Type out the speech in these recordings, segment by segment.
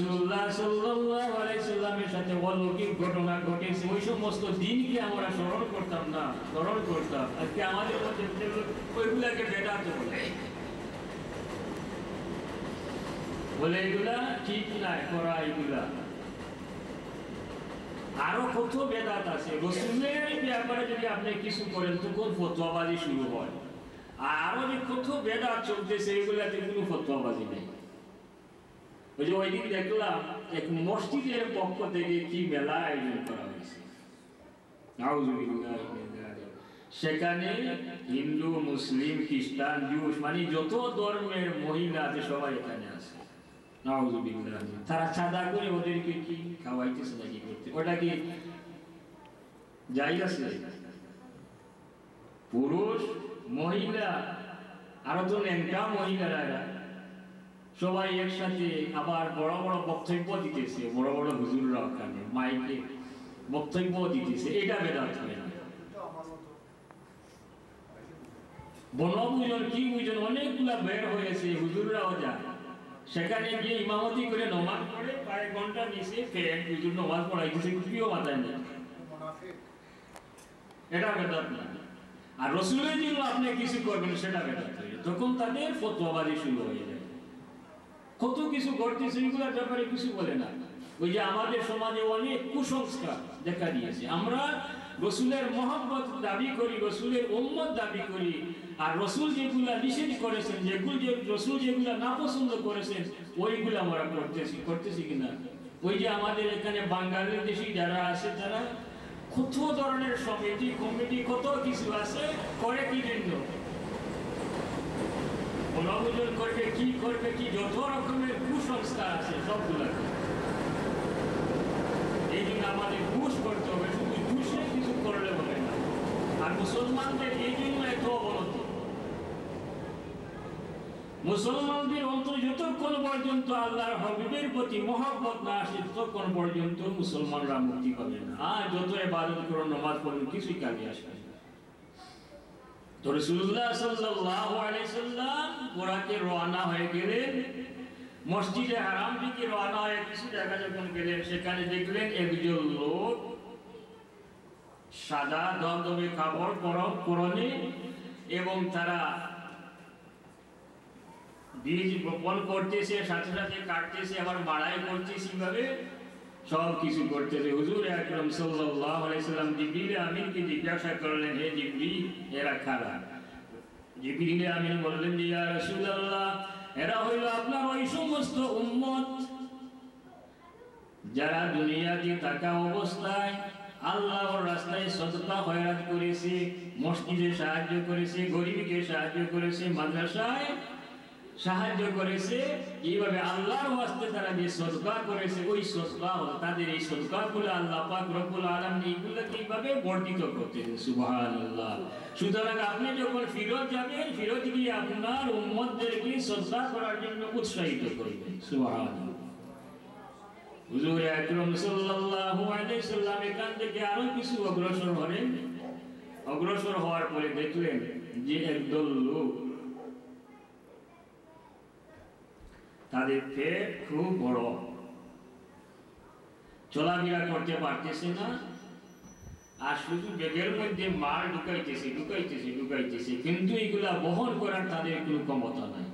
রাসূলুল্লাহ সাল্লাল্লাহু আলাইহি সাল্লামের সাথে অলৌকিক ঘটনা ঘটেছে ওই সমস্ত দিনকে আমরা স্মরণ করতাম না, স্মরণ করতাম। আজকে আমাদের মধ্যে ওইগুলাকে বেদাত বলে এগুলা ঠিক না করা। এগুলা আরো কত বেদাত আছে। রসুলের ব্যাপারে যদি আপনি কিছু করেন তখন ফতোয়াবাজি শুরু হয়। আর আরো যে কত বেদাত চলতেছে এগুলাতে কোনো ফতোয়াবাজি নেই। ওই যে ওইদিন দেখলাম এক মসজিদের পক্ষ থেকে কি মেলা আয়োজন করা হয়েছে, সেখানে হিন্দু, মুসলিম, খ্রিস্টান, জুস মানে যত ধর্মের মহিলা আছে সবাই এখানে আছে। তারা চাঁদা করে ওদেরকে কি খাওয়াইতেছে নাকি করতে, ওটা কি জায়েজ আছে? পুরুষ, মহিলা, আরো তো ন্যাংটা মহিলারা সবাই একসাথে আবার বড় বড় বক্তব্য দিতেছে, বড় বড় হুজুররা ওখানে মাইকে বক্তব্য দিতেছে। এটা বেদাত হয় না। বনভূজন কি বুঝেন অনেকগুলা বের হয়েছে, হুজুররাও যায় সেখানে গিয়ে ইমামতি করে নমাজ পড়ে প্রায় ঘন্টা নিচে ফের হুজুর নমাজ পড়াইতেছে, কিছুও মাথায় নেই। এটা বেদাত না। আর রসুলের জন্য আপনি কিছু করবেন সেটা বেদাত হয়ে যায়। তখন তাদের ফতোয়াবাজি শুরু হয়ে যায়। কত কিছু করতেছে এগুলোর ব্যাপারে কিছু বলে না। ওই যে আমাদের সমাজে অনেক কুসংস্কার দেখা দিয়েছে। আমরা রসুলের মহব্বত দাবি করি, রসুলের উম্মত দাবি করি, আর রসুল যেগুলা নিষেধ করেছেন, রসুল যেগুলা নাপছন্দ করেছেন ওইগুলো আমরা করতেছি কিনা। ওই যে আমাদের এখানে বাংলাদেশি যারা আছে তারা কত ধরনের সমিতি কমিটি কত কিছু আছে, করে কি জন্য? বনভূজন করবে কি যত রকমের কুসংস্কার আছে সবগুলা। এই জন্য আমাদের ঘুষ করতে হবে, শুধু ঘুষে কিছু করলে হবে না। আর মুসলমানদের এই জন্য এত অবনতি। মুসলমানদের অন্তরে যতক্ষণ পর্যন্ত আল্লাহর হাবিবের প্রতি মহব্বত না আসে ততক্ষণ পর্যন্ত মুসলমানরা মুক্তি পাবে না। আর যত ইবাদত করুন, নামাজ পড়ুন, কিছুই কাজে আসবে না। তো রাসূলুল্লাহ সাল্লাল্লাহু আলাইহি সাল্লাম কোরআকে রওনা হয়ে গেলেন, মসজিদে হারাম থেকে রওনা হয়ে কিছু জায়গা যখন গেলেন সেখানে দেখলেন একজন লোক সাদা ধবধবে কাপড় পরনে এবং তারা বীজ বপন করতেছে, সাথে সাথে কাটতেছে, আবার মাড়াই করতেছে, এইভাবে সব কিছু করতেছে। হুজুর আকরাম সাল্লাল্লাহু আলাইহি সাল্লাম জিবরিল আমিনকে জিজ্ঞাসা করলেন, হে জিবরিল এরা কারা? জিবরিল আমিন বললেন, ইয়া রাসূলুল্লাহ এরা হইল আপনার ওই সমস্ত উম্মত যারা দুনিয়াতে থাকা অবস্থায় আল্লাহর রাস্তায় সদকা খয়রাত করেছে, মসজিদে সাহায্য করেছে, গরিবকে সাহায্য করেছে, মাদ্রাসায় সাহায্য করেছে, এইভাবে আল্লাহর ওয়াস্তে তারা যে সদকা করেছে ওই সদকা তাদের এই সদকাগুলো আল্লাহ পাক রব্বুল আলামিন এইগুলোকে এইভাবে বর্ধিত করতেছেন। সুবহানাল্লাহ। সুতরাং আপনি যখন ফিরত যাবেন, ফিরত গিয়ে আপনার উম্মতদেরকে সদকা করার জন্য উৎসাহিত করবেন। সুবহানাল্লাহ। হুজুর আকরাম সাল্লাল্লাহু আলাইহি সাল্লাম এখান থেকে আরো কিছু অগ্রসর হলেন। অগ্রসর হওয়ার পরে দেখলেন যে একদল লোক, তাদের পেট খুব বড়, চলাফেরা করতে পারতেছে না, আর শুধু ব্যাগের মধ্যে মাল ঢুকাইতেছে, কিন্তু এগুলা বহন করার তাদের কোনো ক্ষমতা নাই,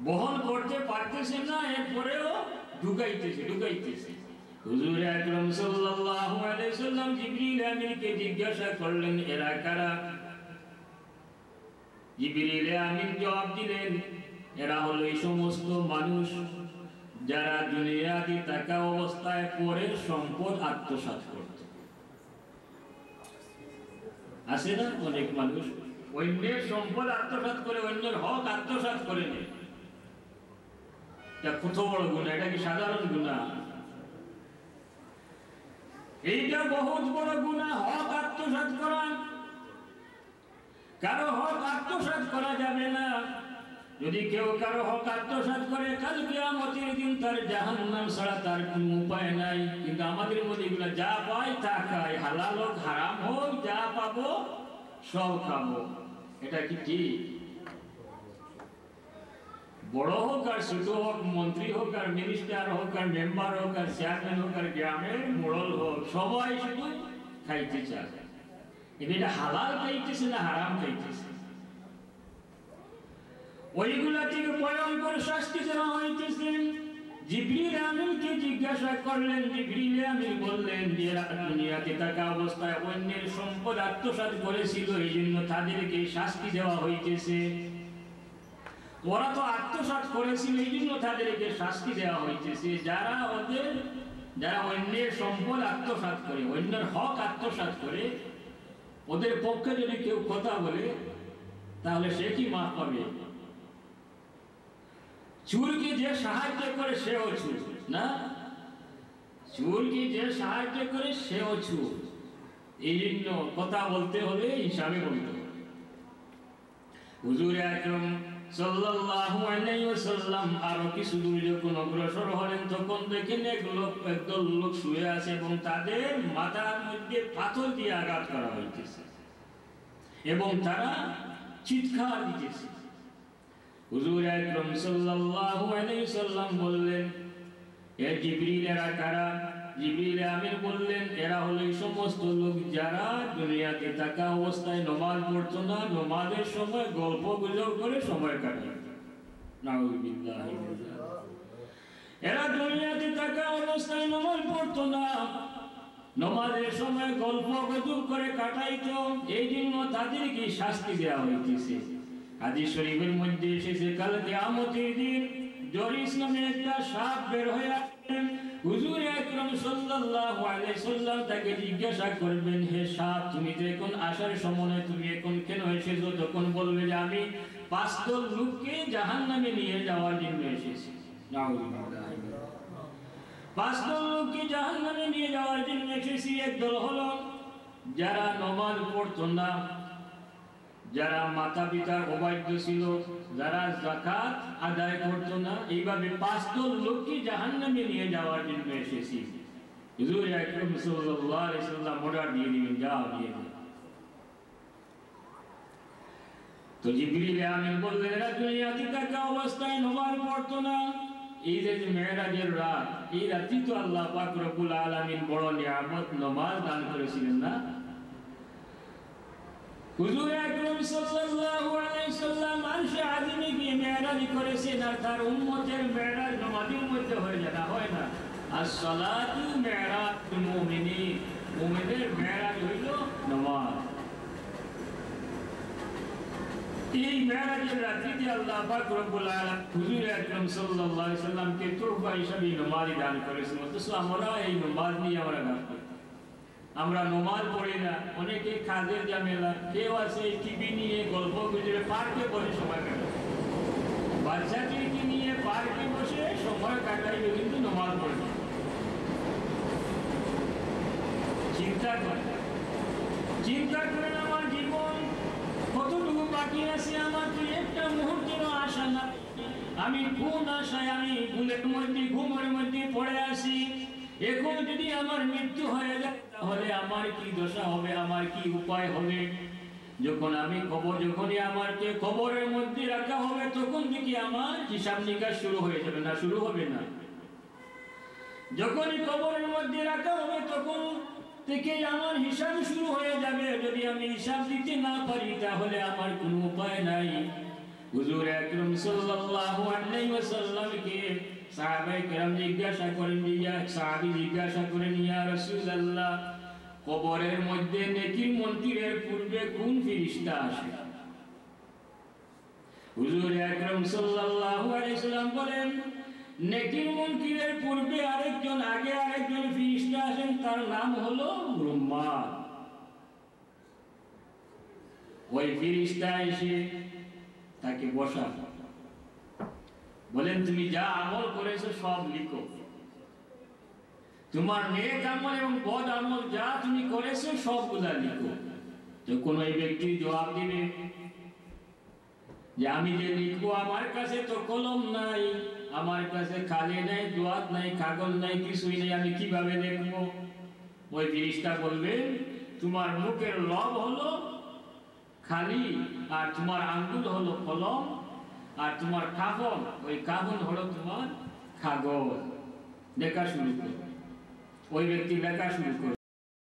বহন করতে পারতেছে না, এরপরেও ঢুকাইতেছে। হুজুর আকরাম সাল্লাল্লাহু আলাইহি সাল্লাম জিবরিল আমিনকে জিজ্ঞাসা করলেন, এরা কারা? জিবরিল আমিন জবাব দিলেন, এরা হলো এই সমস্ত মানুষ যারা দুনিয়াতে থাকা অবস্থায় পরের সম্পদ আত্মসাৎ করত। আছে না অনেক মানুষ অন্যের সম্পদ আত্মসাৎ করে, অন্যের হক আত্মসাৎ করে নেয়। এটা কত বড় গুনাহ! এটা কি সাধারণ গুনাহ? এইটা বহুত বড় গুনাহ, হক আত্মসাৎ করা। কারো হক আত্মসাৎ করা যাবে না। যদি কেউ কারো হক আত্মসাৎ করে, কাল কিয়ামতের দিন তার জাহান্নাম ছাড়া তার কোনো উপায় নাই। কিন্তু আমাদের মধ্যে এগুলো যা পাই তা খাই, হালাল হোক হারাম হোক, যা পাবো সব খাবো। এটা কি ঠিক? বড় হোক আর ছোট হোক, মন্ত্রী হোক আর মিনিস্টার হোক আর মেম্বার হোক আর চেয়ারম্যান হোক আর গ্রামের মোড়ল হোক, সবাই শুধু খাইতে চায়। এটা হালাল খাইতেছে না হারাম খাইতেছে? ওইগুলা থেকে ভয়ঙ্কর শাস্তি দেওয়া হইতেছে। জিবরিল আমিনকে জিজ্ঞাসা করলেন, জিবরিল আমিন বললেন যে দুনিয়াতে থাকা অবস্থায় অন্যের সম্পদ আত্মসাৎ করেছিল, এই জন্য তাদেরকে শাস্তি দেওয়া হইতেছে। ওরা তো আত্মসাৎ করেছিল, এই জন্য তাদেরকে শাস্তি দেওয়া হইতেছে। যারা অন্যের সম্পদ আত্মসাৎ করে, অন্যের হক আত্মসাৎ করে, ওদের পক্ষে যদি কেউ কথা বলে তাহলে সে কি মাফ পাবে? চুরকে যে সাহায্য করে সেও চুর না, চুরকে যে সাহায্য করে সেও চুর। এই জন্য কথা বলতে হলে হিসাবে বলতে হবে। হুজুর আকরাম সাল্লাল্লাহু আলাইহি ওয়াসাল্লাম আরো কিছু দূর যখন অগ্রসর হলেন, তখন দেখেন একদল লোক শুয়ে আছে এবং তাদের মাথার মধ্যে পাথর দিয়ে আঘাত করা হইতেছে এবং তারা চিৎকার দিতেছে। হুজুর আকরাম সাল্লাল্লাহু আলাইহি ওয়াসাল্লাম বললেন, এ জিবরিল এরা কারা? জিবরিল আমিন বললেন, এরা হলো এই সমস্ত লোক যারা দুনিয়াতে থাকা অবস্থায় নামাজ পড়তো না, নামাজের সময় গল্প গুজব করে সময় কাটায়। নাউযুবিল্লাহ। এরা দুনিয়াতে থাকা অবস্থায় নামাজ পড়তো না, নামাজের সময় গল্প গুজব করে কাটাইতো, এই জন্য তাদেরকে শাস্তি দেওয়া হইতেছে। হাদিস শরীফের মধ্যে এসেছে, কাল কিয়ামতের দিন জরিস নামে একটা সাপ বের হয়ে আসবে। হুজুর আকরাম সাল্লাল্লাহু আলাইহি ওয়াসাল্লাম তাকে জিজ্ঞাসা করবেন, হে সাপ, তুমি তো এখন আসার সময়, তুমি এখন কেন এসেছো? তখন বলবে যে আমি 5 দল লোককে জাহান্নামে নিয়ে যাওয়ার জন্য এসেছি। নাউযুবিল্লাহ। 5 দল লোককে জাহান্নামে নিয়ে যাওয়ার জন্য এসেছি। একদল হলো যারা নামাজ পড়তো না, যারা মাতা পিতার অবাধ্য ছিল, যারা যাকাত আদায় করতো না, এইভাবে 5 দল লোককে জাহান্নামে নিয়ে যাওয়ার জন্য এসেছি। হুজুর আকরাম সাল্লাল্লাহু আলাইহি ওয়াসাল্লাম অর্ডার দিয়ে দিবেন, যাও নিয়ে যাও। তো জিবরিল আমিন বললেন, এরা দুনিয়াতে থাকা অবস্থায় নামাজ পড়তো না। এই যে মেরাজের রাত, এই রাতে তো আল্লাহ পাক রব্বুল আলামিন বড় নিয়ামত নামাজ দান করেছিলেন না? হুজুর আকরাম সাল্লাল্লাহু আলাইহি ওয়াসাল্লাম আরশে আজিমে গিয়ে মেরাজ করেছেন, আর তার উম্মতের মেরাজ নামাজের মধ্যে হয়ে যায়, হয় না? as-salatu mi'rajul mu'minin, মুমিনের মেরাজ হইল নামাজ। এই মেরাজের রাতে আল্লাহ পাক রব্বুল আলামিন হুজুর আকরাম সাল্লাল্লাহু আলাইহি ওয়াসাল্লামকে তোহফা হিসেবে নামাজ দান করেছেন। অথচ আমরা এই নামাজ নিয়ে আমরা গাফিল। আমরা নামাজ পড়ি না, অনেকে কাজের ঝামেলা, কেউ আছে টিভি নিয়ে গল্প গুজরে পার্কে বসে সময় কাটায়, বাচ্চাদেরকে নিয়ে পার্কে বসে সময় কাটাইবে, কিন্তু নামাজ পড়ে না। চিন্তা করেন আমার জীবন কতটুকু বাকি আছে, আমার তো একটা মুহূর্তেরও আশা না। আমি কোন আশায় আমি ঘুমের মধ্যে পড়ে আসি। এখন যদি আমার মৃত্যু হয়ে যায় তাহলে আমার কি দশা হবে, আমার কি উপায় হবে? যখনই আমাকে কবরের মধ্যে রাখা হবে, তখন থেকে আমার হিসাব নিকাশ শুরু হয়ে যাবে, না শুরু হবে না? যখনই কবরের মধ্যে রাখা হবে তখন থেকে আমার হিসাব শুরু হয়ে যাবে। যদি আমি হিসাব দিতে না পারি তাহলে আমার কোনো উপায় নাই। হুজুর আকরাম সাল্লাল্লাহু আলাইহি ওয়াসাল্লামকে সাহাবায়ে কেরাম জিজ্ঞাসা করেন, ইয়া রাসূলুল্লাহ, কবরের মধ্যে নেকির মন্দিরের পূর্বে কোন ফেরেশতা আসে? হুজুর আকরাম সাল্লাল্লাহু আলাইহি ওয়াসাল্লাম বলেন, নেকির মন্দিরের পূর্বে আরেকজন ফেরেশতা আসেন, তার নাম হলো রুম্মান। ওই ফেরেশতা এসে তাকে বসা, বলেন তুমি যা আমল করেছো সব লিখো, তোমার নেক আমল এবং বদ আমল যা তুমি করেছো সবগুলা লিখো। যখন ওই ব্যক্তি জবাব দিবে যে আমি যে লিখবো, আমার কাছে তো কলম নাই, আমার কাছে খালি নাই, দোয়াত নাই, কাগজ নাই, কিছুই নেই, আমি কিভাবে লিখবো? ওই ফেরেশতা বলবে, তোমার মুখের লব হলো খালি, আর তোমার আঙ্গুল হলো কলম, আর তোমার কাফন, ওই কাফন হলো তোমার কাগজ। লেখা শুরু করো, ওই ব্যক্তি লেখা শুরু করো।